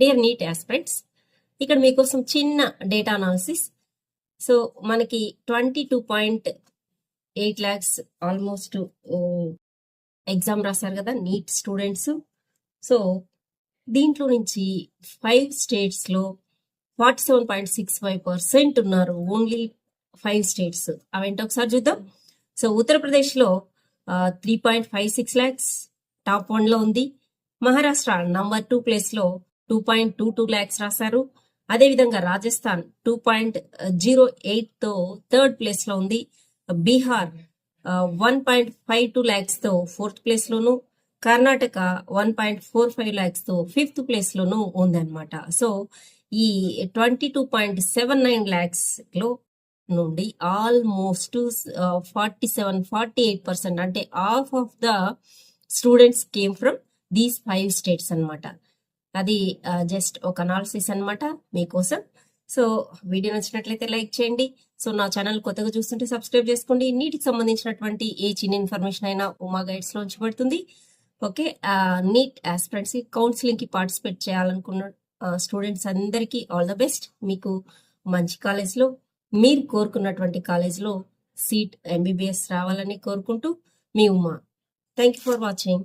Dear neat aspirants, ఇక్కడ మీకోసం చిన్న డేటా అనాలిసిస్. సో మనకి 22.8 lakhs ఆల్మోస్ట్ ఎగ్జామ్ రాశారు కదా నీట్ స్టూడెంట్స్. సో దీంట్లో నుంచి 5 స్టేట్స్లో 47.65% ఉన్నారు. Only 5 states. అవేంటో ఒకసారి చూద్దాం. సో ఉత్తరప్రదేశ్లో 3.56 lakhs టాప్ 1లో ఉంది. మహారాష్ట్ర నంబర్ 2 ప్లేస్లో 2.22 lakhs రాశారు. అదేవిధంగా రాజస్థాన్ 2.08తో థర్డ్ ప్లేస్లో ఉంది. బీహార్ 1.52 lakhsతో 4th ప్లేస్లోను, కర్ణాటక 1.45 lakhsతో 5th ప్లేస్లోను ఉందన్నమాట. సో ఈ 22.79 lakhsలో నుండి ఆల్మోస్ట్ 47-48% అంటే half of the students came from these 5 states అనమాట. అది జస్ట్ ఒక అనాలిసిస్ అనమాట మీకోసం. సో వీడియో నచ్చినట్లయితే లైక్ చేయండి. సో నా ఛానల్ కొత్తగా చూస్తుంటే సబ్స్క్రైబ్ చేసుకోండి. నీటికి సంబంధించినటువంటి ఏ చిన్న ఇన్ఫర్మేషన్ అయినా ఉమా గైడ్స్లో ఉంచబడుతుంది. ఓకే, నీట్ ఆస్పిరెంట్స్ కౌన్సిలింగ్కి పార్టిసిపేట్ చేయాలనుకున్న స్టూడెంట్స్ అందరికీ ఆల్ ద బెస్ట్. మీకు మంచి కాలేజ్లో, మీరు కోరుకున్నటువంటి కాలేజ్లో సీట్ ఎంబీబీఎస్ రావాలని కోరుకుంటూ మీ Uma. Thank you for watching.